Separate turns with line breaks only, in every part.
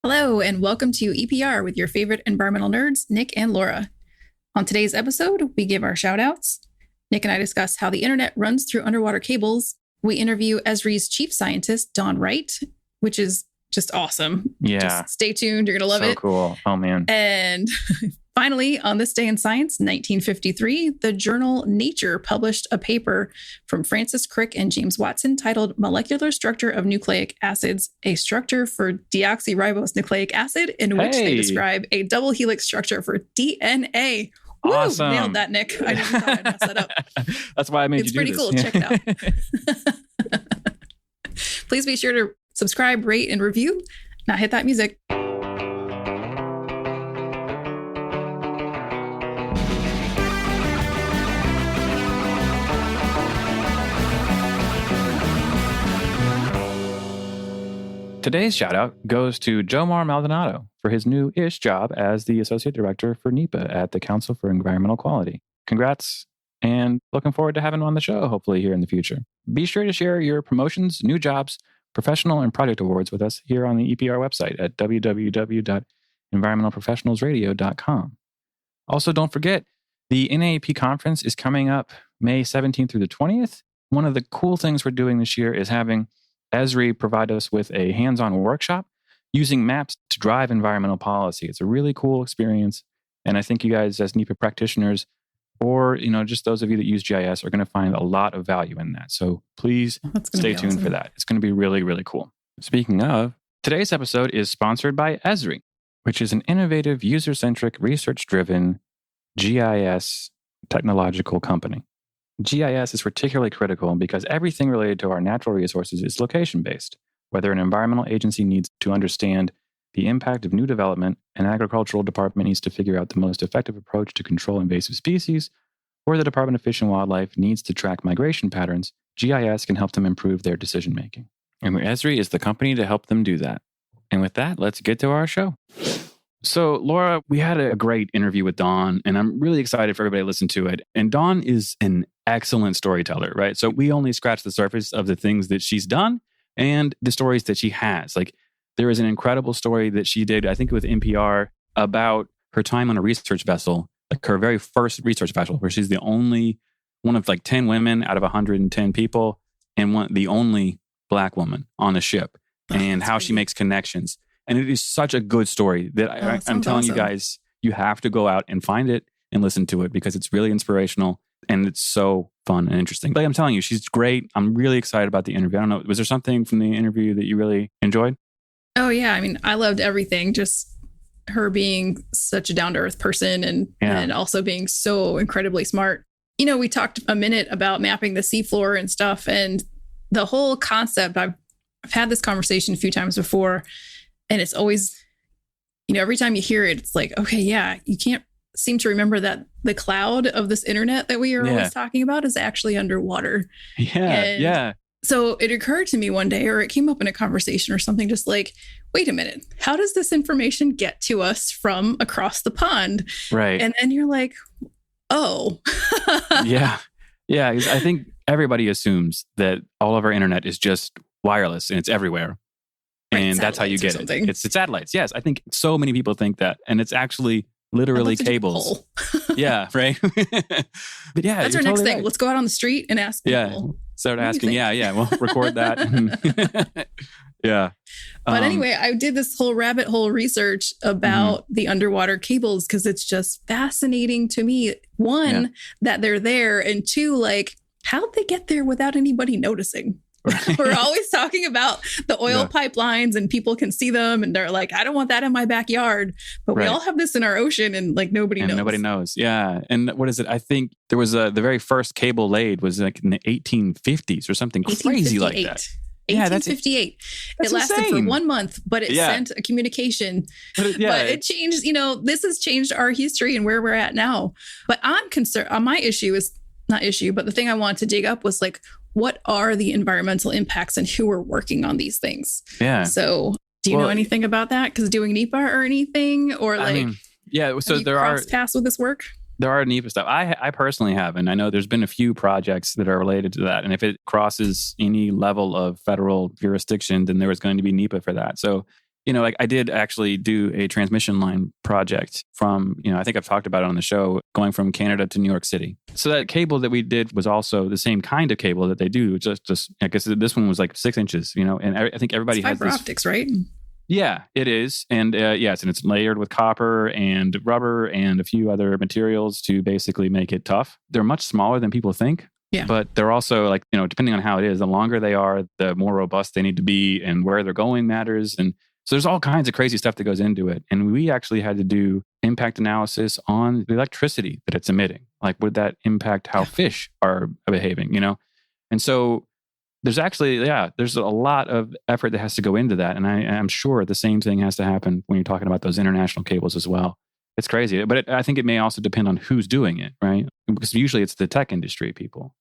Hello, and welcome to EPR with your favorite environmental nerds, Nic and Laura. On today's episode, we give our shoutouts. Nic and I discuss how the internet runs through underwater cables. We interview Esri's chief scientist, Wright, which is just awesome.
Yeah.
Just stay tuned. You're going to love it.
So cool. Oh, man.
And finally, on this day in science, 1953, the journal Nature published a paper from Francis Crick and James Watson titled Molecular Structure of Nucleic Acids, a Structure for Deoxyribose Nucleic Acid, in which they describe a double helix structure for DNA.
Awesome.
Woo, nailed that, Nic. I never thought I'd mess that up.
That's why I made you do this.
It's pretty cool. Check it out. Please be sure to subscribe, rate, and review. Now hit that music.
Today's shout out goes to Jomar Maldonado for his new-ish job as the Associate Director for NAEP at the Council for Environmental Quality. Congrats, and looking forward to having him on the show, hopefully here in the future. Be sure to share your promotions, new jobs, professional and project awards with us here on the EPR website at www.environmentalprofessionalsradio.com. Also, don't forget, the NAEP conference is coming up May 17th through the 20th. One of the cool things we're doing this year is having Esri provide us with a hands-on workshop using maps to drive environmental policy. It's a really cool experience. And I think you guys as NEPA practitioners or, just those of you that use GIS are going to find a lot of value in that. So please stay tuned for that. It's going to be really, really cool. Speaking of, today's episode is sponsored by Esri, which is an innovative, user-centric, research-driven GIS technological company. GIS is particularly critical because everything related to our natural resources is location-based. Whether an environmental agency needs to understand the impact of new development, an agricultural department needs to figure out the most effective approach to control invasive species, or the Department of Fish and Wildlife needs to track migration patterns, GIS can help them improve their decision-making. And Esri is the company to help them do that. And with that, let's get to our show. So, Laura, we had a great interview with Dawn, and I'm really excited for everybody to listen to it. And Dawn is an excellent storyteller, right? So we only scratched the surface of the things that she's done and the stories that she has. Like, there is an incredible story that she did, I think with NPR, about her time on a research vessel, like her very first research vessel, where she's the only one of like 10 women out of 110 people and the only Black woman on the ship, and how she makes connections. And it is such a good story that I'm telling you guys, you have to go out and find it and listen to it because it's really inspirational and it's so fun and interesting. Like I'm telling you, she's great. I'm really excited about the interview. I don't know, was there something from the interview that you really enjoyed?
Oh, yeah. I mean, I loved everything. Just her being such a down-to-earth person and also being so incredibly smart. We talked a minute about mapping the seafloor and stuff, and the whole concept, I've had this conversation a few times before. And it's always, every time you hear it, it's like, okay, yeah, you can't seem to remember that the cloud of this internet that we are always talking about is actually underwater. Yeah. So it occurred to me one day, or it came up in a conversation or something, just like, wait a minute, how does this information get to us from across the pond?
Right.
And then you're like, oh.
Yeah. I think everybody assumes that all of our internet is just wireless and it's everywhere. And that's how you get it. It's satellites. Yes. I think so many people think that. And it's actually literally cables. Yeah. Right. But yeah.
That's our next thing. Right. Let's go out on the street and ask people.
Yeah. Start asking. Yeah. We'll record that. Yeah.
But anyway, I did this whole rabbit hole research about the underwater cables because it's just fascinating to me. One, that they're there. And two, like, how'd they get there without anybody noticing? Right. We're always talking about the oil pipelines and people can see them and they're like, I don't want that in my backyard. But we all have this in our ocean and like nobody knows. Yeah. And what is it? I think there was the very first cable laid was like in the 1850s or something crazy like that. 1858. It lasted insane. For 1 month, but it sent a communication. But it changed, this has changed our history and where we're at now. But I'm concerned. My issue is not issue, but the thing I wanted to dig up was like, what are the environmental impacts and who are working on these things? Yeah. So do you know anything about that? Because doing NEPA or anything, or like,
so there are
paths with this work.
There are NEPA stuff. I personally have, and I know there's been a few projects that are related to that. And if it crosses any level of federal jurisdiction, then there was going to be NEPA for that. So like I did actually do a transmission line project from, I think I've talked about it on the show, going from Canada to New York City. So that cable that we did was also the same kind of cable that they do. Just I guess this one was like 6 inches, and I think everybody has
fiber optics, right?
Yeah, it is. And yes, and it's layered with copper and rubber and a few other materials to basically make it tough. They're much smaller than people think.
Yeah.
But they're also like, depending on how it is, the longer they are, the more robust they need to be, and where they're going matters. And so there's all kinds of crazy stuff that goes into it. And we actually had to do impact analysis on the electricity that it's emitting. Like, would that impact how fish are behaving, And so there's actually, there's a lot of effort that has to go into that. And I'm sure the same thing has to happen when you're talking about those international cables as well. It's crazy. But I think it may also depend on who's doing it, right? Because usually it's the tech industry people.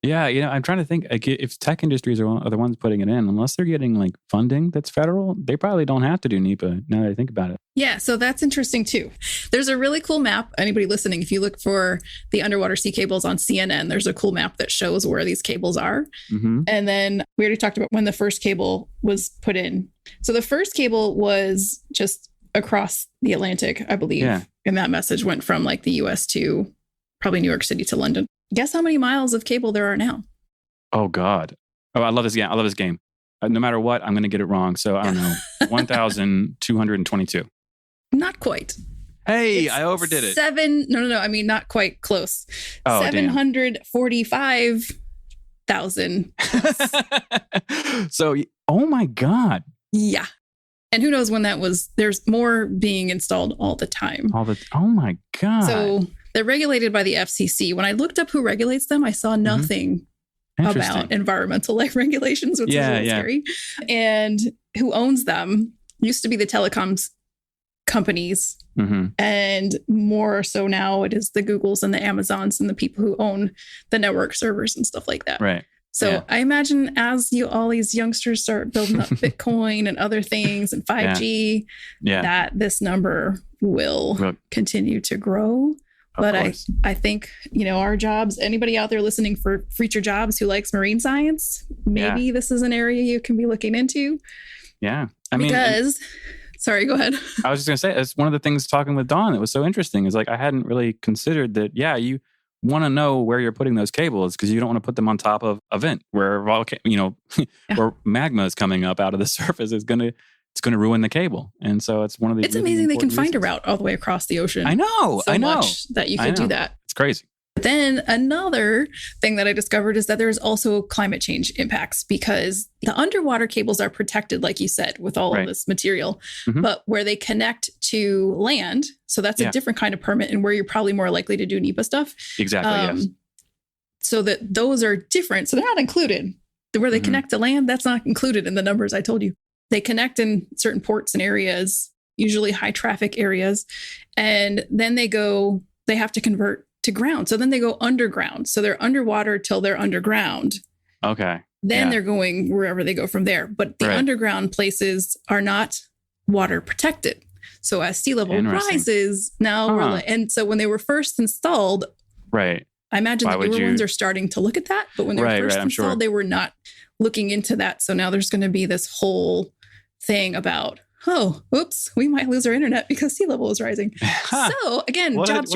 Yeah, I'm trying to think, like, if tech industries are the ones putting it in, unless they're getting like funding that's federal, they probably don't have to do NEPA now that I think about it.
Yeah, so that's interesting too. There's a really cool map. Anybody listening, if you look for the underwater sea cables on CNN, there's a cool map that shows where these cables are.
Mm-hmm.
And then we already talked about when the first cable was put in. So the first cable was just across the Atlantic, I believe.
Yeah.
And that message went from like the US to probably New York City to London. Guess how many miles of cable there are now?
Oh, God. Oh, I love this game. No matter what, I'm going to get it wrong. So I don't know. 1,222.
Not quite.
Hey,
It's
I overdid it.
No. I mean, not quite close.
Oh,
745,000.
So, oh my God.
Yeah. And who knows when that was. There's more being installed all the time.
Oh my God.
So they're regulated by the FCC. When I looked up who regulates them, I saw nothing about environmental regulations, which is a little scary. And who owns them used to be the telecoms companies.
Mm-hmm.
And more so now it is the Googles and the Amazons and the people who own the network servers and stuff like that.
Right.
So I imagine as all these youngsters start building up Bitcoin and other things and 5G, that this number will continue to grow. But I think, our jobs, anybody out there listening for future jobs who likes marine science, maybe this is an area you can be looking into.
Yeah.
Sorry, go ahead.
I was just going to say, it's one of the things talking with Dawn that was so interesting is like, I hadn't really considered that, you want to know where you're putting those cables because you don't want to put them on top of a vent where where magma is coming up out of the surface. It's going to ruin the cable. And so it's one of the
It's amazing they can find a route all the way across the ocean.
I know.
Much that you can do that.
It's crazy.
But then another thing that I discovered is that there's also climate change impacts because the underwater cables are protected, like you said, with all of this material. Mm-hmm. But where they connect to land, so that's a different kind of permit and where you're probably more likely to do NEPA stuff.
Exactly, yes.
So that those are different. So they're not included. Where they connect to land, that's not included in the numbers I told you. They connect in certain ports and areas, usually high traffic areas. And then they have to convert to ground. So then they go underground. So they're underwater till they're underground.
Okay.
Then they're going wherever they go from there. But the underground places are not water protected. So as sea level rises, now and so when they were first installed, I imagine the newer ones are starting to look at that. But when they were first installed, they were not looking into that. So now there's going to be this whole thing about, we might lose our internet because sea level is rising. So again, jobs.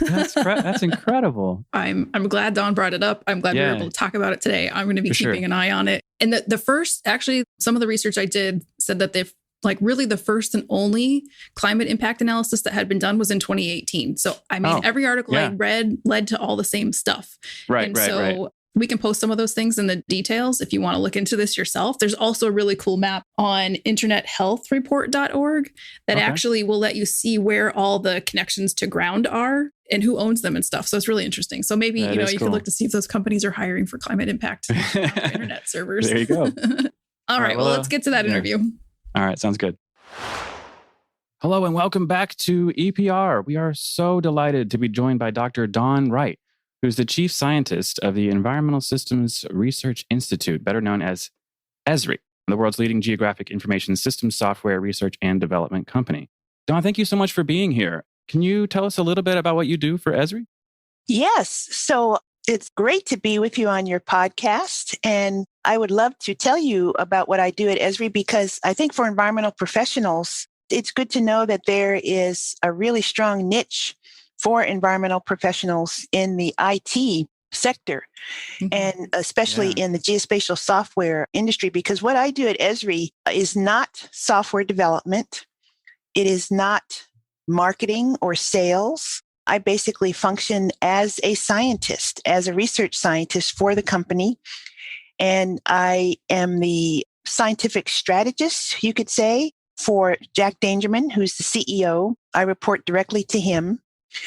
That's incredible.
I'm glad Dawn brought it up. I'm glad we were able to talk about it today. I'm going to be keeping an eye on it. And the first, actually, some of the research I did said that they've really the first and only climate impact analysis that had been done was in 2018. So I mean, every article I read led to all the same stuff. Right. We can post some of those things in the details if you want to look into this yourself. There's also a really cool map on internethealthreport.org that actually will let you see where all the connections to ground are and who owns them and stuff. So it's really interesting. So maybe, you could look to see if those companies are hiring for climate impact internet servers.
There you go.
All right. Well, let's get to that interview.
All right. Sounds good. Hello and welcome back to EPR. We are so delighted to be joined by Dr. Dawn Wright, who's the chief scientist of the Environmental Systems Research Institute, better known as Esri, the world's leading geographic information systems software research and development company. Dawn, thank you so much for being here. Can you tell us a little bit about what you do for Esri?
Yes. So It's great to be with you on your podcast. And I would love to tell you about what I do at Esri, because I think for environmental professionals, it's good to know that there is a really strong niche for environmental professionals in the IT sector, and especially in the geospatial software industry, because what I do at Esri is not software development. It is not marketing or sales. I basically function as a scientist, as a research scientist for the company. And I am the scientific strategist, you could say, for Jack Dangerman, who's the CEO. I report directly to him.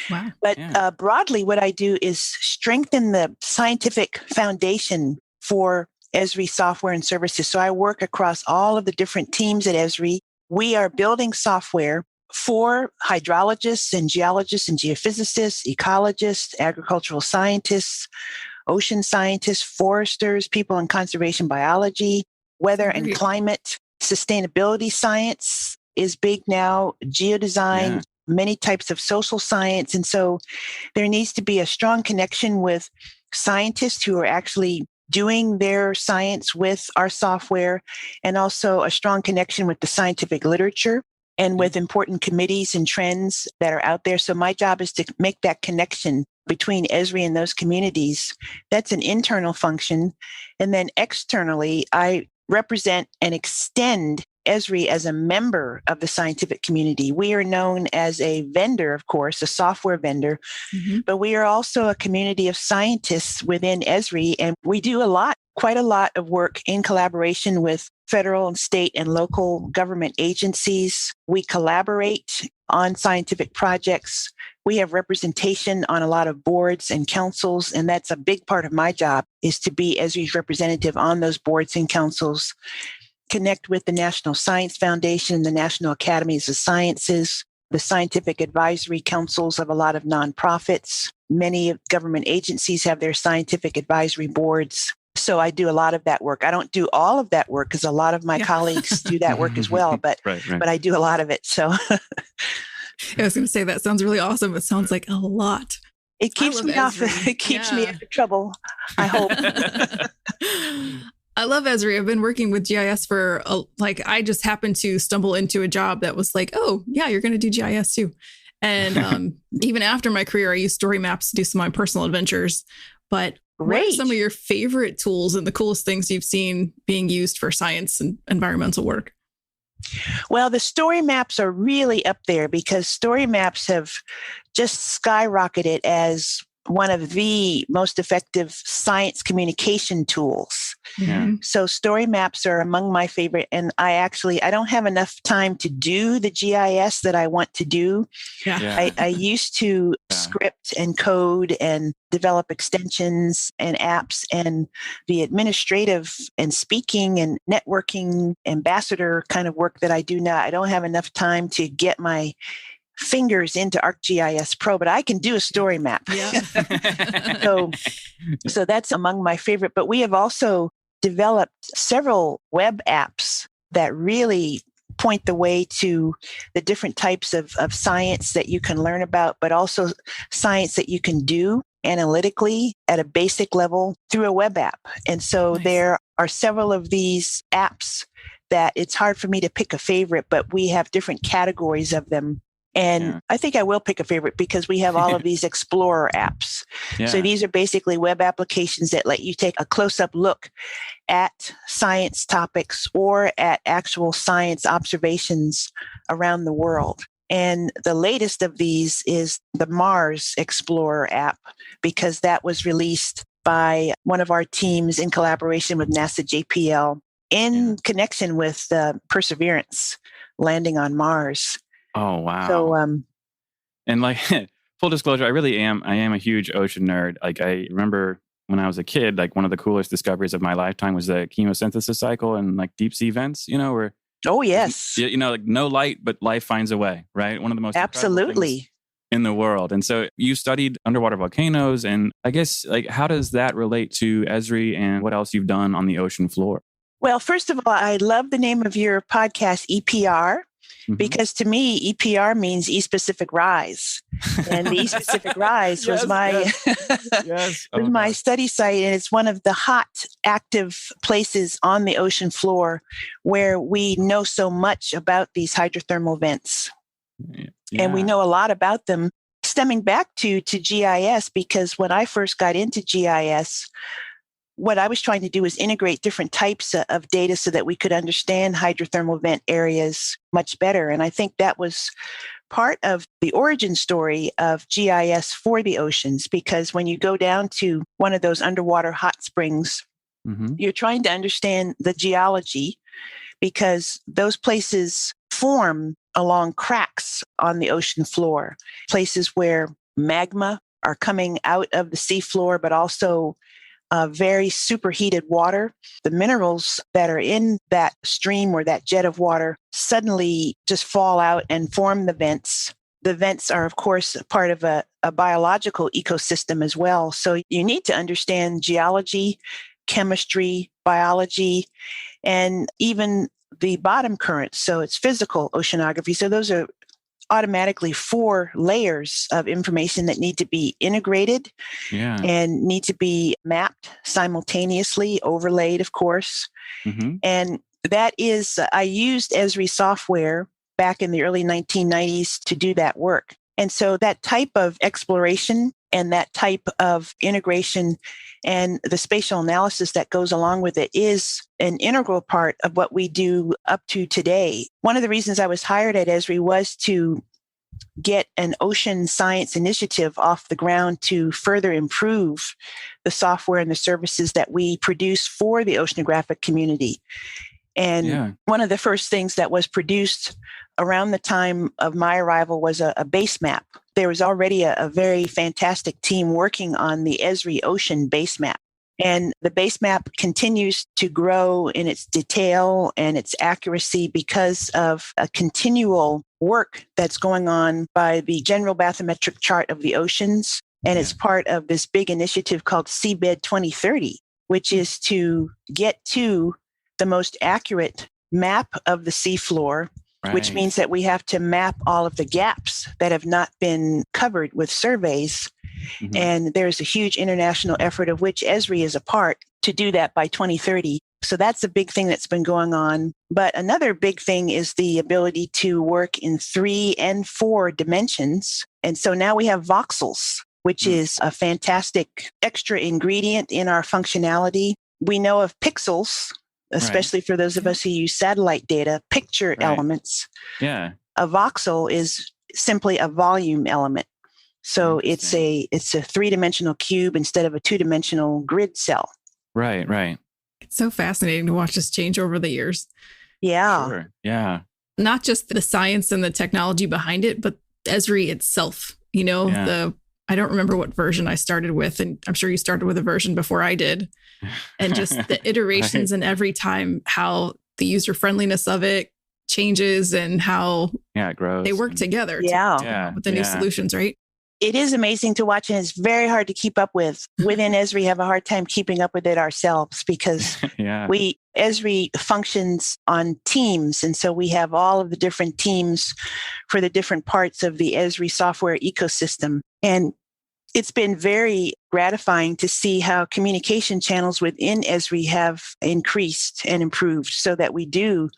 Wow.
But broadly, what I do is strengthen the scientific foundation for Esri software and services. So I work across all of the different teams at Esri. We are building software for hydrologists and geologists and geophysicists, ecologists, agricultural scientists, ocean scientists, foresters, people in conservation biology, weather and climate, sustainability science is big now, geodesign, many types of social science. And so there needs to be a strong connection with scientists who are actually doing their science with our software, and also a strong connection with the scientific literature and with important committees and trends that are out there. So my job is to make that connection between Esri and those communities. That's an internal function. And then externally, I represent and extend Esri as a member of the scientific community. We are known as a vendor, of course, a software vendor, but we are also a community of scientists within Esri, and we do quite a lot of work in collaboration with federal and state and local government agencies. We collaborate on scientific projects. We have representation on a lot of boards and councils, and that's a big part of my job, is to be Esri's representative on those boards and councils. Connect with the National Science Foundation, the National Academies of Sciences, the scientific advisory councils of a lot of nonprofits. Many government agencies have their scientific advisory boards. So I do a lot of that work. I don't do all of that work because a lot of my colleagues do that work as well, but I do a lot of it. So
I was going to say, that sounds really awesome. It sounds like a lot.
It keeps me off. It keeps me out of trouble, I hope.
I love Esri. I've been working with GIS for I just happened to stumble into a job that was like, oh yeah, you're going to do GIS too. And even after my career, I used story maps to do some of my personal adventures. But what are some of your favorite tools and the coolest things you've seen being used for science and environmental work?
Well, the story maps are really up there because story maps have just skyrocketed as one of the most effective science communication tools. So story maps are among my favorite. And I don't have enough time to do the GIS that I want to do. I used to script and code and develop extensions and apps, and the administrative and speaking and networking ambassador kind of work that I do now. I don't have enough time to get my fingers into ArcGIS Pro, but I can do a story map. So that's among my favorite. But we have also developed several web apps that really point the way to the different types of science that you can learn about, but also science that you can do analytically at a basic level through a web app. And so there are several of these apps that it's hard for me to pick a favorite, but we have different categories of them. And I think I will pick a favorite because we have all of these Explorer apps. So these are basically web applications that let you take a close-up look at science topics or at actual science observations around the world. And the latest of these is the Mars Explorer app, because that was released by one of our teams in collaboration with NASA JPL in connection with Perseverance landing on Mars.
Oh, wow.
So,
and like full disclosure, I am a huge ocean nerd. Like I remember when I was a kid, like one of the coolest discoveries of my lifetime was the chemosynthesis cycle and like deep sea vents, where like no light, but life finds a way, right? One of the most
absolutely
in the world. And so you studied underwater volcanoes, and I guess like how does that relate to Esri and what else you've done on the ocean floor?
Well, first of all, I love the name of your podcast, EPR. because to me, EPR means East Pacific Rise. And the East Pacific Rise was my was my study site. And it's one of the hot, active places on the ocean floor where we know so much about these hydrothermal vents. Yeah. And we know a lot about them stemming back to GIS, because when I first got into GIS, what I was trying to do was integrate different types of data so that we could understand hydrothermal vent areas much better. And I think that was part of the origin story of GIS for the oceans, because when you go down to one of those underwater hot springs, you're trying to understand the geology, because those places form along cracks on the ocean floor, places where magma are coming out of the seafloor, but also very superheated water. The minerals that are in that stream or that jet of water suddenly just fall out and form the vents. The vents are, of course, part of a biological ecosystem as well. So you need to understand geology, chemistry, biology, and even the bottom currents. So it's physical oceanography. So those are automatically 4 layers of information that need to be integrated and need to be mapped simultaneously, overlaid, of course. And that is, I used Esri software back in the early 1990s to do that work. And so that type of exploration and that type of integration and the spatial analysis that goes along with it is an integral part of what we do up to today. One of the reasons I was hired at Esri was to get an ocean science initiative off the ground to further improve the software and the services that we produce for the oceanographic community. And one of the first things that was produced around the time of my arrival was a base map. There was already a very fantastic team working on the Esri Ocean base map. And the base map continues to grow in its detail and its accuracy because of a continual work that's going on by the General Bathymetric Chart of the Oceans. And it's part of this big initiative called Seabed 2030, which is to get to the most accurate map of the seafloor, which means that we have to map all of the gaps that have not been covered with surveys. And there's a huge international effort of which Esri is a part to do that by 2030. So that's a big thing that's been going on. But another big thing is the ability to work in 3 and 4 dimensions. And so now we have voxels, which is a fantastic extra ingredient in our functionality. We know of pixels, especially for those of us who use satellite data, picture elements. A voxel is simply a volume element. So it's a 3-dimensional cube instead of a 2-dimensional grid cell.
Right.
It's so fascinating to watch this change over the years. Not just the science and the technology behind it, but Esri itself. You know, I don't remember what version I started with, and I'm sure you started with a version before I did. And just the iterations and every time how the user friendliness of it changes and how
it grows.
They work together to come up with the new solutions, right?
It is amazing to watch, and it's very hard to keep up with. Within Esri, have a hard time keeping up with it ourselves because Esri functions on teams. And so we have all of the different teams for the different parts of the Esri software ecosystem. And it's been very gratifying to see how communication channels within Esri have increased and improved so that we do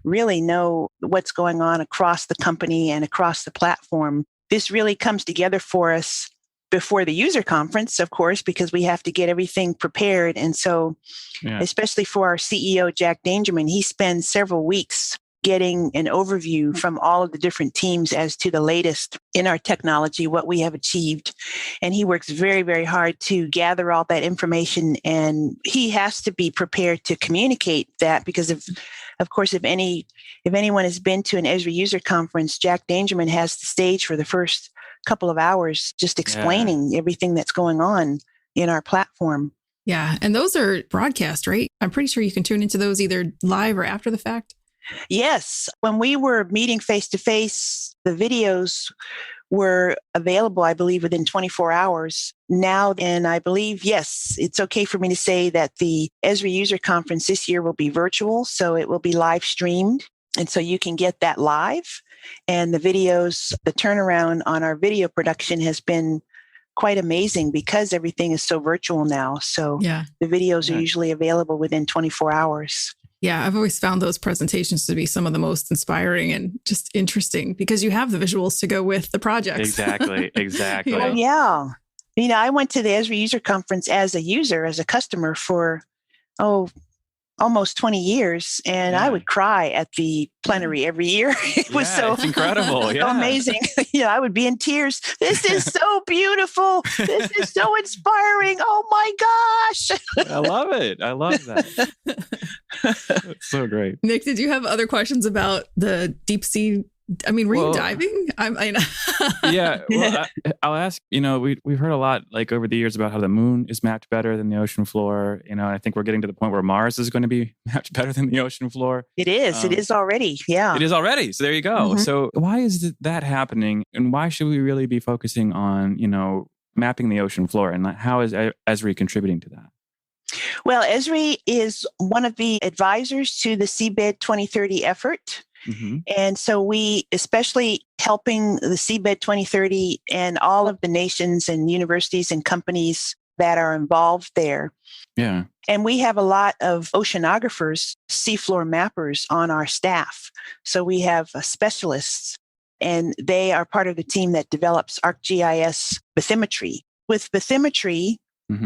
really know what's going on across the company and across the platform. This really comes together for us before the user conference, of course, because we have to get everything prepared. And so, especially for our CEO, Jack Dangerman, he spends several weeks getting an overview from all of the different teams as to the latest in our technology, what we have achieved. And he works very, very hard to gather all that information. And he has to be prepared to communicate that because of course, if anyone has been to an Esri user conference, Jack Dangerman has the stage for the first couple of hours, just explaining everything that's going on in our platform.
Yeah. And those are broadcast, right? I'm pretty sure you can tune into those either live or after the fact.
Yes. When we were meeting face to face, the videos were available, I believe, within 24 hours now. And I believe, yes, it's okay for me to say that the Esri user conference this year will be virtual. So it will be live streamed. And so you can get that live. And the videos, the turnaround on our video production has been quite amazing because everything is so virtual now. So the videos are usually available within 24 hours.
Yeah, I've always found those presentations to be some of the most inspiring and just interesting because you have the visuals to go with the projects.
Exactly.
Oh, yeah. I went to the Esri user conference as a user, as a customer for, almost 20 years. And I would cry at the plenary every year. It was
it's incredible.
so amazing. I would be in tears. This is so beautiful. This is so inspiring. Oh my gosh.
I love it. I love that. It's so great.
Nic, did you have other questions about the deep sea? I mean, were you diving?
Yeah. Well, I'll ask, we've heard a lot like over the years about how the moon is mapped better than the ocean floor. I think we're getting to the point where Mars is going to be mapped better than the ocean floor.
It is. It is already. Yeah.
It is already. So there you go. Mm-hmm. So why is that happening? And why should we really be focusing on, mapping the ocean floor? And how is Esri contributing to that?
Well, Esri is one of the advisors to the Seabed 2030 effort. Mm-hmm. And so we, especially helping the Seabed 2030 and all of the nations and universities and companies that are involved there.
Yeah.
And we have a lot of oceanographers, seafloor mappers on our staff. So we have specialists, and they are part of the team that develops ArcGIS bathymetry. With bathymetry,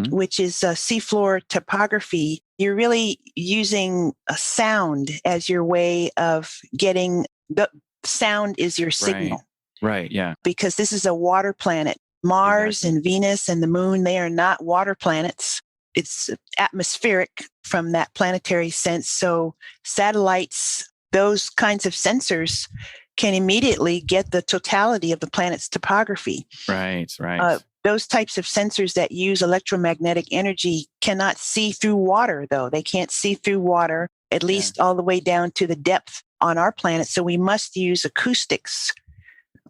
which is seafloor topography, you're really using a sound as your way of getting the sound is your signal.
Right. Yeah.
Because this is a water planet. Mars and Venus and the moon, they are not water planets. It's atmospheric from that planetary sense. So satellites, those kinds of sensors can immediately get the totality of the planet's topography.
Right.
Those types of sensors that use electromagnetic energy cannot see through water, though. They can't see through water, at least all the way down to the depth on our planet. So we must use acoustics.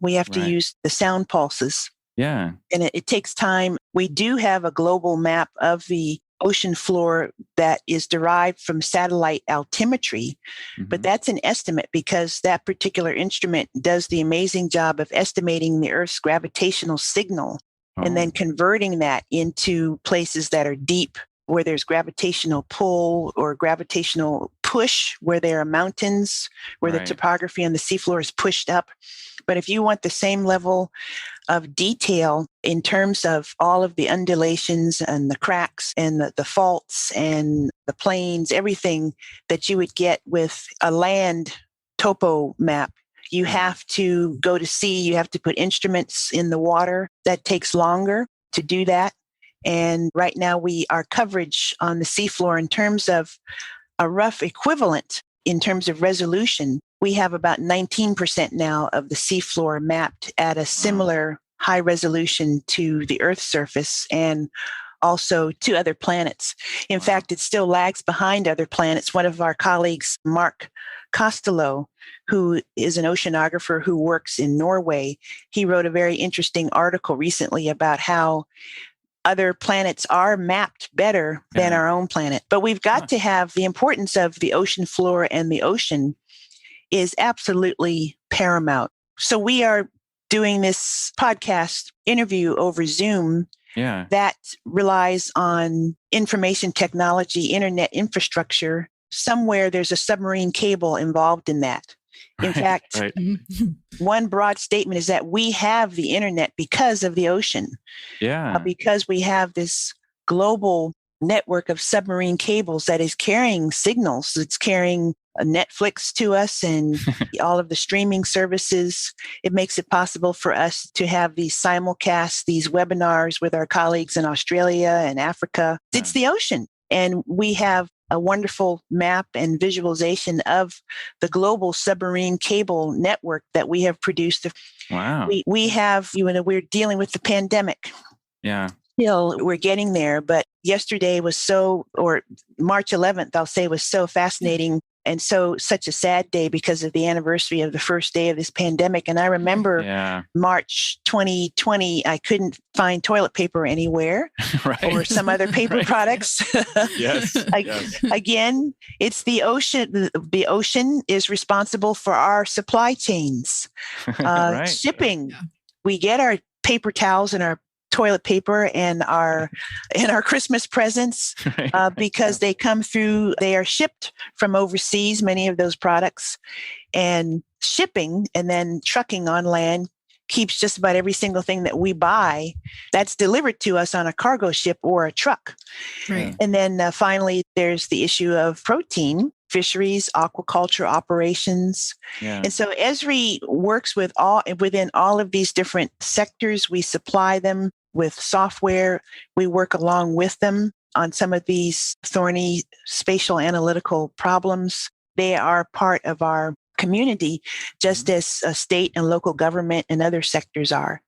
We have to use the sound pulses.
Yeah.
And it takes time. We do have a global map of the ocean floor that is derived from satellite altimetry, but that's an estimate because that particular instrument does the amazing job of estimating the Earth's gravitational signal. And then converting that into places that are deep, where there's gravitational pull or gravitational push, where there are mountains, where the topography on the seafloor is pushed up. But if you want the same level of detail in terms of all of the undulations and the cracks and the faults and the plains, everything that you would get with a land topo map, you have to go to sea. You have to put instruments in the water. That takes longer to do that. And right now, our coverage on the seafloor in terms of a rough equivalent in terms of resolution, we have about 19% now of the seafloor mapped at a similar high resolution to the Earth's surface and also to other planets. In fact, it still lags behind other planets. One of our colleagues, Mark Costello, who is an oceanographer who works in Norway, he wrote a very interesting article recently about how other planets are mapped better than our own planet. But we've got to have the importance of the ocean floor and the ocean is absolutely paramount. So we are doing this podcast interview over Zoom that relies on information technology, internet infrastructure. Somewhere there's a submarine cable involved in that. In fact, one broad statement is that we have the internet because of the ocean.
Yeah.
Because we have this global network of submarine cables that is carrying signals. It's carrying Netflix to us and all of the streaming services. It makes it possible for us to have these simulcasts, these webinars with our colleagues in Australia and Africa. It's the ocean. And we have a wonderful map and visualization of the global submarine cable network that we have produced.
Wow.
We have, we're dealing with the pandemic.
Yeah.
Still, we're getting there. But yesterday was March 11th, I'll say, was so fascinating. And so such a sad day because of the anniversary of the first day of this pandemic. And I remember March 2020, I couldn't find toilet paper anywhere or some other paper products.
Yes.
Again, it's the ocean. The ocean is responsible for our supply chains. Shipping. Yeah. We get our paper towels and our toilet paper and our Christmas presents because they come through, they are shipped from overseas, many of those products, and shipping and then trucking on land keeps just about every single thing that we buy that's delivered to us on a cargo ship or a truck. Right. And then finally, there's the issue of protein, fisheries, aquaculture operations. Yeah. And so Esri works within all of these different sectors. We supply them with software. We work along with them on some of these thorny spatial analytical problems. They are part of our community, just as a state and local government and other sectors are.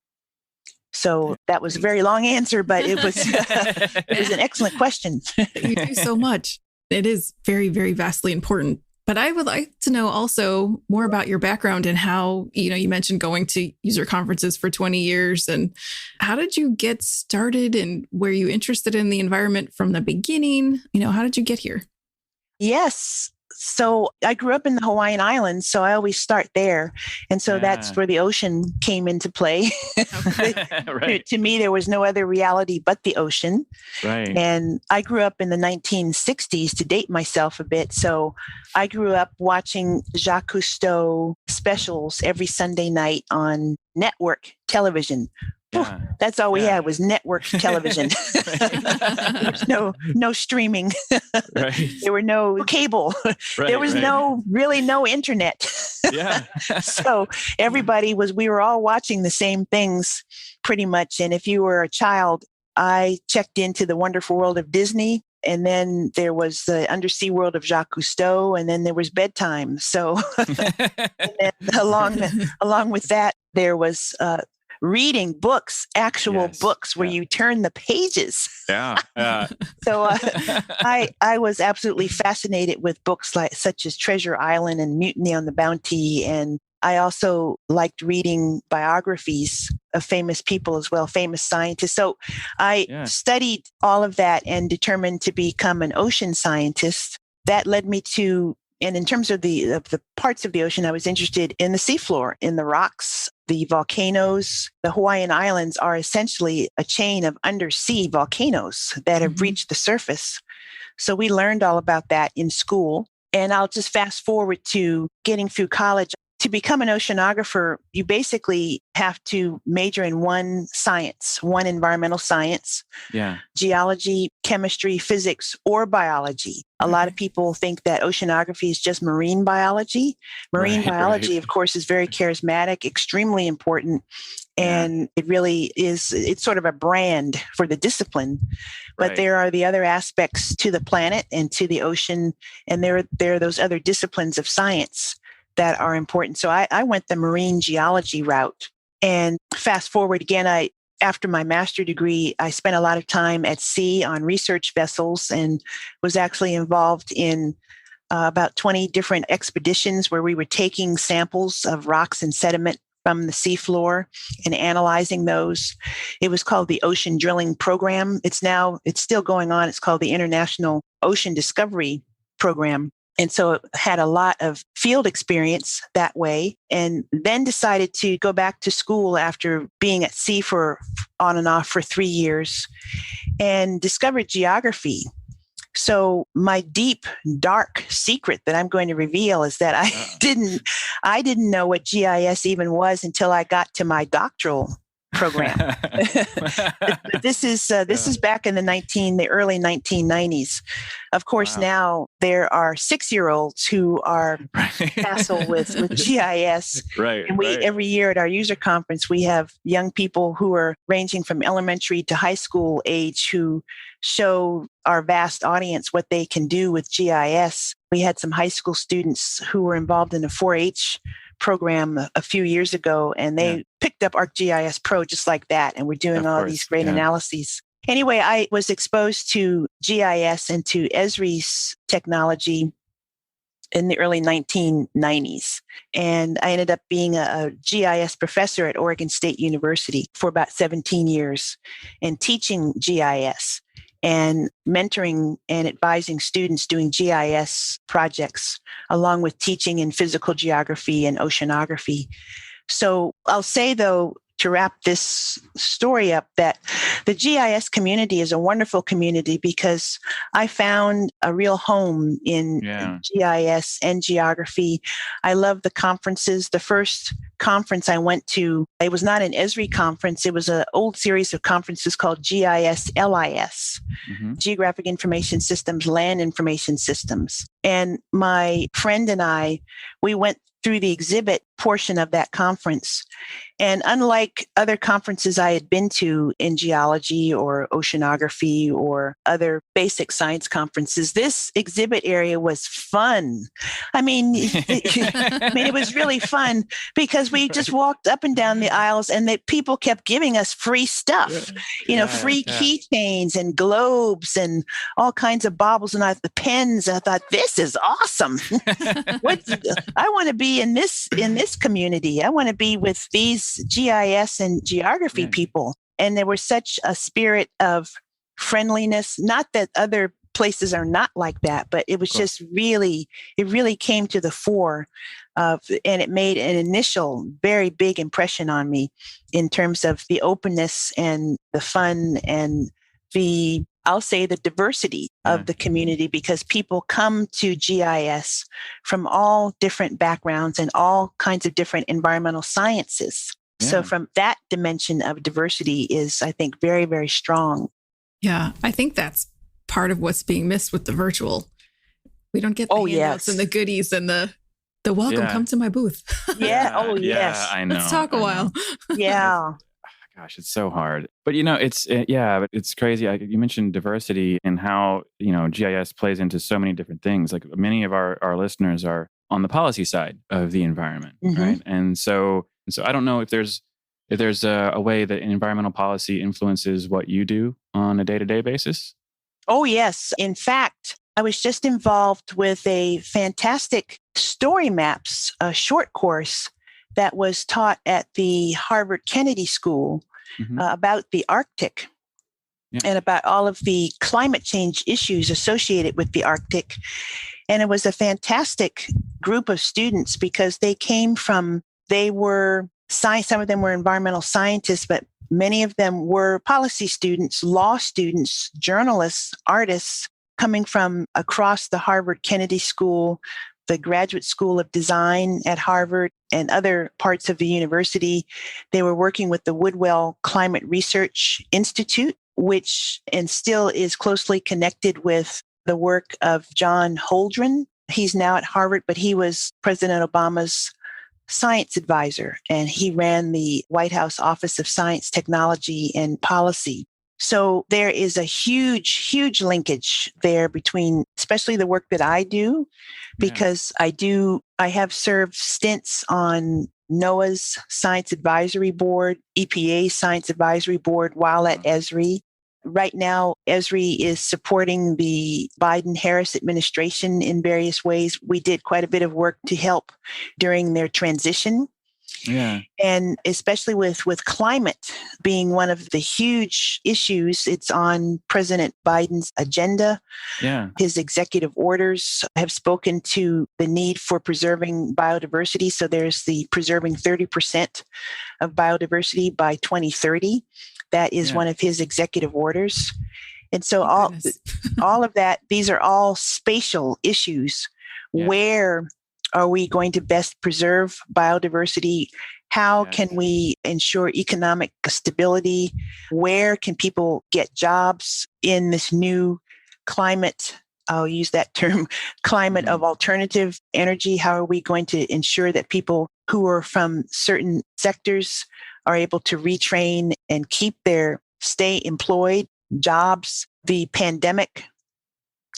So that was a very long answer, but it was it was an excellent question.
You do so much. It is very, very vastly important. But I would like to know also more about your background and how, you mentioned going to user conferences for 20 years. And how did you get started, and were you interested in the environment from the beginning? How did you get here?
Yes. So I grew up in the Hawaiian Islands, so I always start there. And so that's where the ocean came into play. Right. To me, there was no other reality but the ocean. Right. And I grew up in the 1960s, to date myself a bit. So I grew up watching Jacques Cousteau specials every Sunday night on network television. Yeah. That's all we had was network television. There was no streaming. Right. There were no cable. Right, there was no internet. Yeah. So we were all watching the same things pretty much. And if you were a child, I checked into the wonderful world of Disney. And then there was the undersea world of Jacques Cousteau, and then there was bedtime. So and then along with that, there was reading books, actual books where you turn the pages. Yeah. So I was absolutely fascinated with books such as Treasure Island and Mutiny on the Bounty. And I also liked reading biographies of famous people as well, famous scientists. So I studied all of that and determined to become an ocean scientist. That led me to, and in terms of the parts of the ocean, I was interested in the seafloor, in the rocks, the volcanoes. The Hawaiian Islands are essentially a chain of undersea volcanoes that have reached the surface. So we learned all about that in school. And I'll just fast forward to getting through college. To become an oceanographer, you basically have to major in one environmental science, geology, chemistry, physics, or biology. A lot of people think that oceanography is just marine biology. Marine biology, of course, is very charismatic, extremely important. And it really is, it's sort of a brand for the discipline. But there are the other aspects to the planet and to the ocean. And there are those other disciplines of science that are important. So I went the marine geology route. And fast forward again, after my master's degree, I spent a lot of time at sea on research vessels and was actually involved in about 20 different expeditions where we were taking samples of rocks and sediment from the seafloor and analyzing those. It was called the Ocean Drilling Program. It's still going on. It's called the International Ocean Discovery Program. And so it had a lot of field experience that way, and then decided to go back to school after being at sea for on and off for 3 years and discovered geography. So my deep, dark secret that I'm going to reveal is that I didn't know what GIS even was until I got to my doctoral program. But this is back in the early 1990s. Of course, now there are 6-year-olds who are facile with GIS. And every year at our user conference, we have young people who are ranging from elementary to high school age who show our vast audience what they can do with GIS. We had some high school students who were involved in a 4-H program a few years ago, and they picked up ArcGIS Pro just like that, and we're doing all these great analyses. Anyway, I was exposed to GIS and to Esri's technology in the early 1990s. And I ended up being a GIS professor at Oregon State University for about 17 years and teaching GIS and mentoring and advising students doing GIS projects, along with teaching in physical geography and oceanography. So I'll say, though, to wrap this story up, that the GIS community is a wonderful community because I found a real home in GIS and geography. I love the conferences. The first conference I went to, it was not an Esri conference. It was an old series of conferences called GIS LIS, Geographic Information Systems, Land Information Systems. And my friend and I, we went through the exhibit portion of that conference. And unlike other conferences I had been to in geology or oceanography or other basic science conferences, this exhibit area was fun. I mean, it was really fun because we just walked up and down the aisles and the people kept giving us free stuff, free keychains and globes and all kinds of baubles and the pens. And I thought, this is awesome. I want to be in this community. I want to be with these GIS and geography people. And there was such a spirit of friendliness. Not that other places are not like that, but it was just really came to the fore and it made an initial very big impression on me in terms of the openness and the fun and I'll say the diversity of the community, because people come to GIS from all different backgrounds and all kinds of different environmental sciences. Yeah. So from that dimension of diversity is, I think, very, very strong.
Yeah, I think that's part of what's being missed with the virtual. We don't get the handouts and the goodies and the welcome, come to my booth.
Yes.
I know.
Let's talk a while.
Yeah.
Gosh, it's so hard. But, it's crazy. You mentioned diversity and how, GIS plays into so many different things. Like many of our listeners are on the policy side of the environment, right? And so I don't know if there's a way that environmental policy influences what you do on a day-to-day basis.
Oh, yes. In fact, I was just involved with a fantastic story maps, a short course that was taught at the Harvard Kennedy School about the Arctic and about all of the climate change issues associated with the Arctic. And it was a fantastic group of students because they were science, some of them were environmental scientists, but many of them were policy students, law students, journalists, artists coming from across the Harvard Kennedy School, the Graduate School of Design at Harvard, and other parts of the university. They were working with the Woodwell Climate Research Institute, which and still is closely connected with the work of John Holdren. He's now at Harvard, but he was President Obama's science advisor, and he ran the White House Office of Science, Technology, and Policy. So there is a huge, huge linkage there between, especially the work that I do, because I have served stints on NOAA's Science Advisory Board, EPA's Science Advisory Board while at Esri. Right now, Esri is supporting the Biden-Harris administration in various ways. We did quite a bit of work to help during their transition. Yeah. And especially with climate being one of the huge issues, it's on President Biden's agenda. Yeah. His executive orders have spoken to the need for preserving biodiversity. So there's the preserving 30% of biodiversity by 2030. That is one of his executive orders. And so all of that, these are all spatial issues. Yeah. Where are we going to best preserve biodiversity? How can we ensure economic stability? Where can people get jobs in this new climate? I'll use that term, climate of alternative energy. How are we going to ensure that people who are from certain sectors are able to retrain and stay employed, jobs? The pandemic,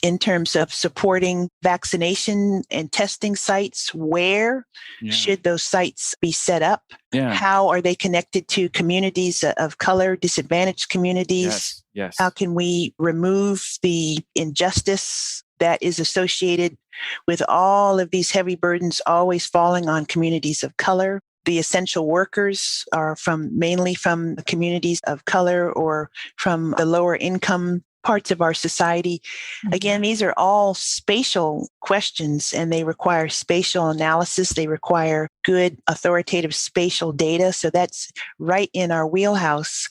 in terms of supporting vaccination and testing sites, where should those sites be set up? Yeah. How are they connected to communities of color, disadvantaged communities? Yes. How can we remove the injustice that is associated with all of these heavy burdens always falling on communities of color. The essential workers are mainly from communities of color or from the lower income parts of our society. Again, these are all spatial questions, and they require spatial analysis. They require good authoritative spatial data. So that's right in our wheelhouse.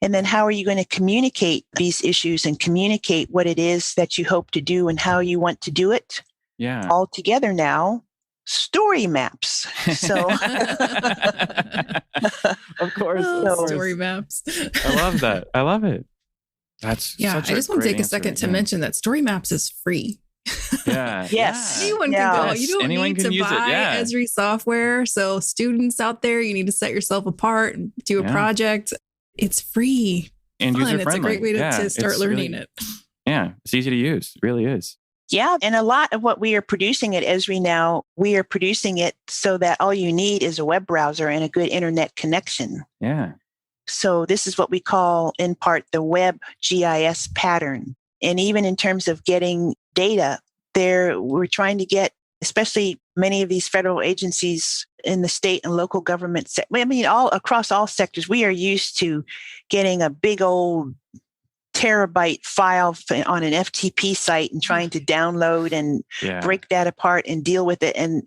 And then how are you going to communicate these issues and communicate what it is that you hope to do and how you want to do it?
Yeah.
All together now, story maps. So,
of course,
story maps.
I love that. I love it. That's
I just want to take a second to mention that Story Maps is free.
Yeah.
Yes.
Anyone can go. You don't
Anyone
need
can
to
use
buy
it.
Esri software. So students out there, you need to set yourself apart and do a project. It's free.
And user-friendly.
It's a great way to start learning it.
Yeah. It's easy to use. It really is.
Yeah. And a lot of what we are producing at Esri now, we are producing it so that all you need is a web browser and a good internet connection.
Yeah.
So this is what we call, in part, the web GIS pattern. And even in terms of getting data, we're trying to get, especially many of these federal agencies in the state and local government, all across all sectors, we are used to getting a big old terabyte file on an FTP site and trying to download and break that apart and deal with it. And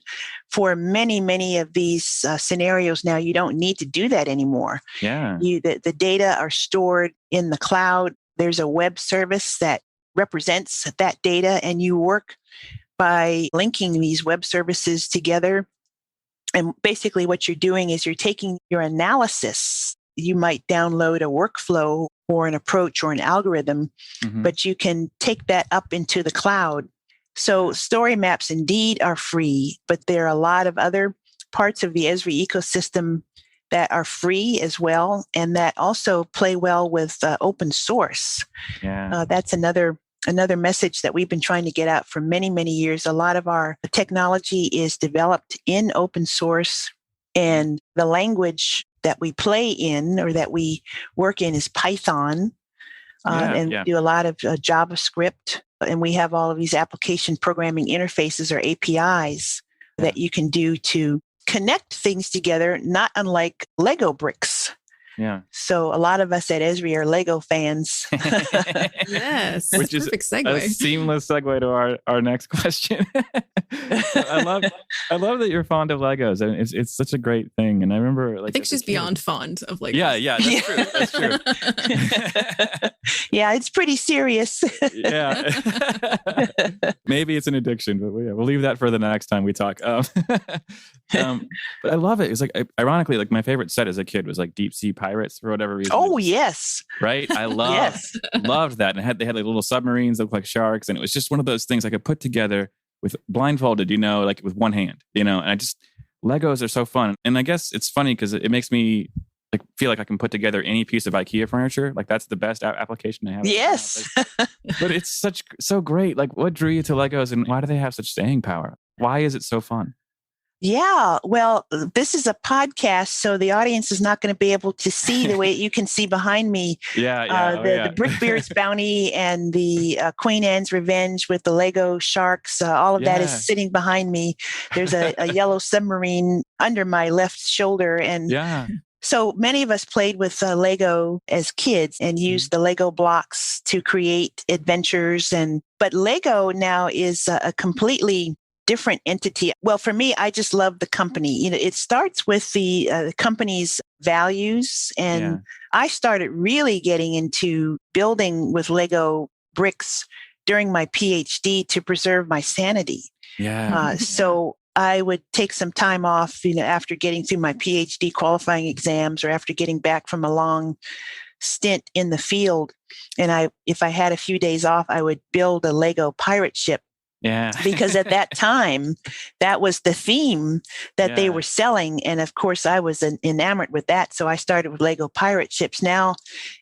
for many, many of these scenarios now, you don't need to do that anymore.
Yeah.
The data are stored in the cloud. There's a web service that represents that data, and you work by linking these web services together. And basically what you're doing is you're taking your analysis. You might download a workflow or an approach or an algorithm, but you can take that up into the cloud. So story maps indeed are free, but there are a lot of other parts of the Esri ecosystem that are free as well, and that also play well with open source.
Yeah.
That's another message that we've been trying to get out for many, many years. A lot of our technology is developed in open source, and the language that we play in or that we work in is Python. We do a lot of JavaScript, and we have all of these application programming interfaces or APIs that you can do to connect things together, not unlike Lego bricks.
Yeah.
So a lot of us at Esri are Lego fans.
Yes.
Which is
perfect segue.
A seamless segue to our next question. I love that you're fond of Legos, and it's such a great thing. And I remember,
I think she's beyond fond of Legos.
Yeah, that's true. That's true.
Yeah, it's pretty serious.
Yeah. Maybe it's an addiction, but we'll leave that for the next time we talk. But I love it. It's like, ironically, like my favorite set as a kid was like Deep Sea Pirates for whatever reason.
Oh, yes.
Right? I loved that. And they had like little submarines that looked like sharks. And it was just one of those things I could put together with blindfolded, like with one hand, and Legos are so fun. And I guess it's funny because it makes me like feel like I can put together any piece of IKEA furniture. Like that's the best application I have.
Yes.
But it's so great. Like what drew you to Legos, and why do they have such staying power? Why is it so fun?
Yeah, well, this is a podcast, so the audience is not going to be able to see the way you can see behind me. The Brickbeard's Bounty and the Queen Anne's Revenge with the Lego sharks. All of that is sitting behind me. There's a yellow submarine under my left shoulder, and so many of us played with Lego as kids and used the Lego blocks to create adventures. But Lego now is a completely different entity. Well, for me, I just love the company. It starts with the company's values. And I started really getting into building with Lego bricks during my PhD to preserve my sanity. So I would take some time off, after getting through my PhD qualifying exams or after getting back from a long stint in the field. And if I had a few days off, I would build a Lego pirate ship. Because at that time, that was the theme that they were selling. And of course, I was enamored with that. So I started with Lego pirate ships. Now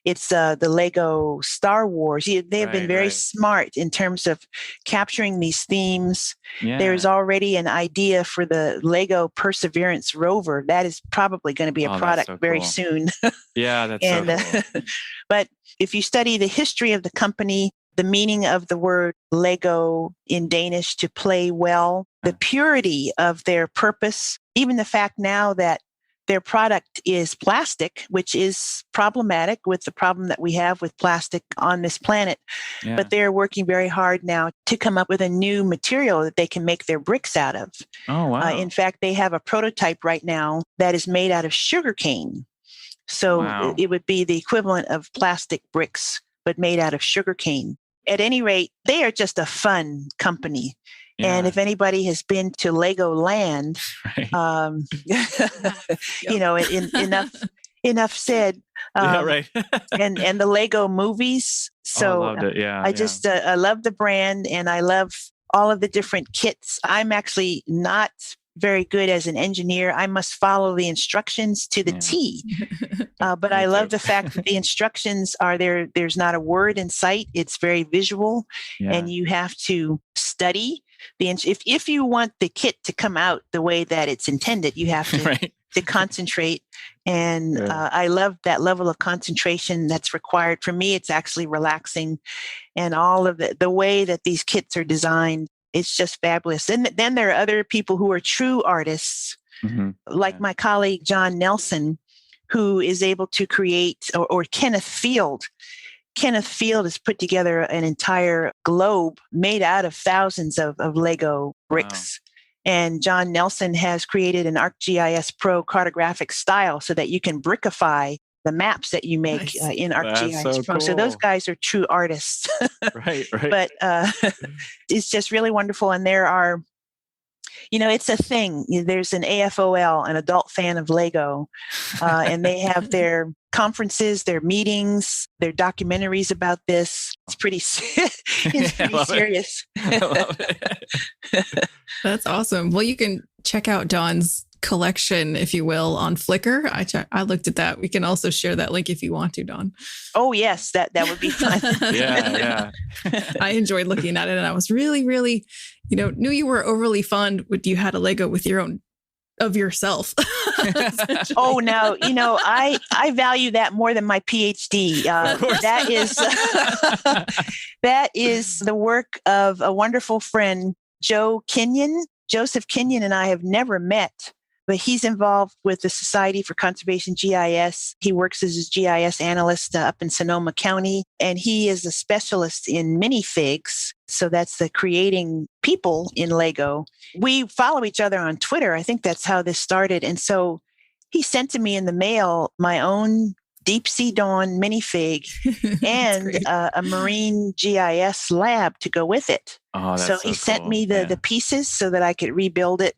it's the Lego Star Wars. They have been very smart in terms of capturing these themes. There's already an idea for the Lego Perseverance rover. That is probably going to be a product very soon.
That's so cool.
But if you study the history of the company, the meaning of the word Lego in Danish, to play well, the purity of their purpose, even the fact now that their product is plastic, which is problematic with the problem that we have with plastic on this planet.
Yeah.
But they're working very hard now to come up with a new material that they can make their bricks out of.
Oh, wow.
In fact, they have a prototype right now that is made out of sugarcane. So
Wow.
it would be the equivalent of plastic bricks, but made out of sugarcane. At any rate, they are just a fun company.
Yeah.
And if anybody has been to Legoland,
Right.
you know, enough said.
Yeah, right.
and the Lego movies. So
I loved it. Yeah.
I just I love the brand, and I love all of the different kits. I'm actually not very good as an engineer. I must follow the instructions to the T. But I love the fact that the instructions are there. There's not a word in sight. It's very visual, and you have to study if you want the kit to come out the way that it's intended, you have to, to concentrate. And I love that level of concentration that's required. For me, it's actually relaxing, and all of the way that these kits are designed, it's just fabulous. And then there are other people who are true artists, like my colleague, John Nelson, who is able to create, or Kenneth Field. Kenneth Field has put together an entire globe made out of thousands of Lego bricks. Wow. And John Nelson has created an ArcGIS Pro cartographic style so that you can brickify the maps that you make in ArcGIS Pro. Cool. So those guys are true artists.
Right.
But it's just really wonderful. And there are, you know, it's a thing. There's an AFOL, an adult fan of Lego, and they have their conferences, their meetings, their documentaries about this. It's pretty, serious.
I love it.
That's awesome. Well, you can check out Dawn's collection, if you will, on Flickr. I looked at that. We can also share that link if you want to, Dawn.
Oh, yes, that would be fun.
Yeah.
I enjoyed looking at it, and I was really, really, knew you were overly fond when you had a Lego with your own of yourself.
Oh, no, I value that more than my PhD. That is the work of a wonderful friend, Joseph Kenyon, and I have never met, but he's involved with the Society for Conservation GIS. He works as a GIS analyst up in Sonoma County, and he is a specialist in minifigs. So that's the creating people in Lego. We follow each other on Twitter. I think that's how this started. And so he sent to me in the mail my own Deep Sea Dawn minifig and a marine GIS lab to go with it.
Oh,
so he sent me the pieces so that I could rebuild it.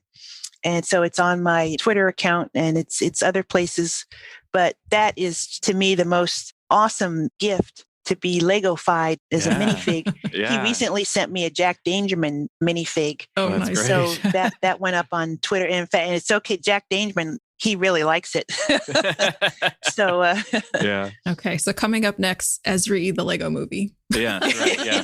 And so it's on my Twitter account, and it's other places. But that is, to me, the most awesome gift, to be Lego-fied as a minifig. He recently sent me a Jack Dangerman minifig.
Oh, nice.
Great.
So that went up on Twitter. And in fact, and it's okay. Jack Dangerman, he really likes it. So,
Okay. So coming up next, Esri, the Lego movie.
Yeah, right. Yeah.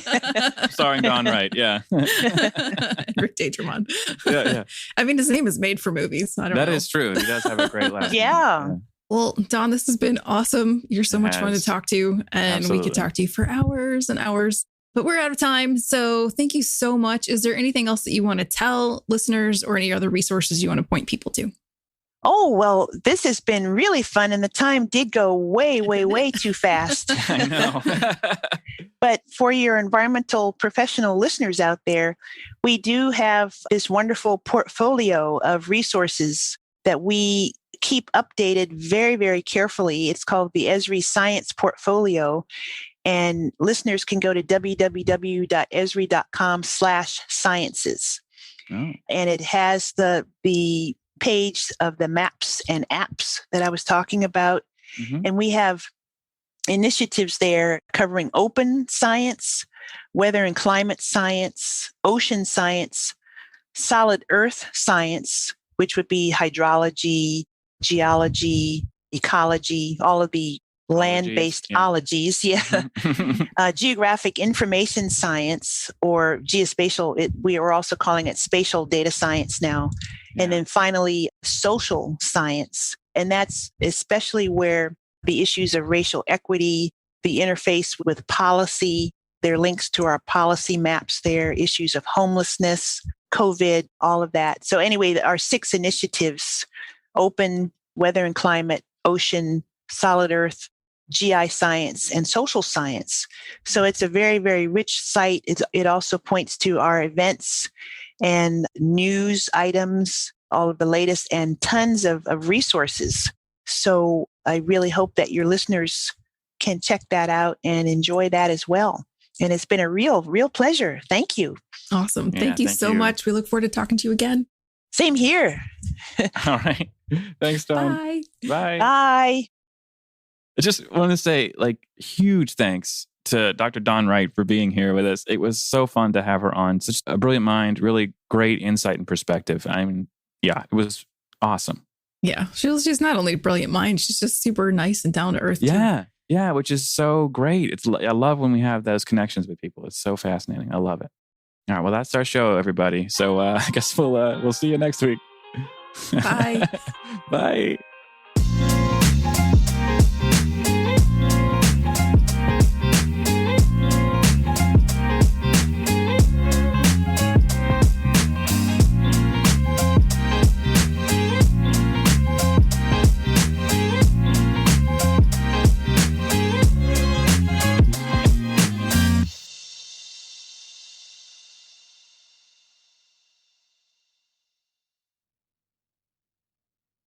Starring Don Wright. Yeah.
Rick Dangerman.
Yeah.
I mean, his name is made for movies. I don't know.
That is true. He does have a great last name.
Yeah.
Well, Don, this has been awesome. You're so much fun to talk to, and we could talk to you for hours and hours, but we're out of time. So thank you so much. Is there anything else that you want to tell listeners, or any other resources you want to point people to?
Oh, well, this has been really fun, and the time did go way, way, way too fast.
I know.
But for your environmental professional listeners out there, we do have this wonderful portfolio of resources that we keep updated very, very carefully. It's called the Esri Science Portfolio. And listeners can go to www.esri.com/sciences. Oh. And it has the page of the maps and apps that I was talking about. Mm-hmm. And we have initiatives there covering open science, weather and climate science, ocean science, solid earth science, which would be hydrology, geology, ecology, all of the land-based ologies. Geographic information science, or geospatial. We are also calling it spatial data science now. And then finally, social science. And that's especially where the issues of racial equity, the interface with policy, There are links to our policy maps there, issues of homelessness, COVID, all of that. So anyway, our 6 initiatives: open, weather and climate, ocean, solid earth, GI science, and social science. So it's a very, very rich site. It also points to our events and news items, all of the latest, and tons of resources. So I really hope that your listeners can check that out and enjoy that as well. And it's been a real pleasure. Thank you.
Awesome. Thank you so much. We look forward to talking to you again.
Same here.
All right. Thanks, Dawn.
Bye.
Bye.
Bye.
I just want to say, huge thanks to Dr. Dawn Wright for being here with us. It was so fun to have her on. Such a brilliant mind, really great insight and perspective. I mean, yeah, it was awesome.
Yeah. She's not only a brilliant mind, she's just super nice and down to earth.
Yeah.
Too.
Yeah, which is so great. I love when we have those connections with people. It's so fascinating. I love it. All right, well, that's our show, everybody. So I guess we'll see you next week.
Bye.
Bye.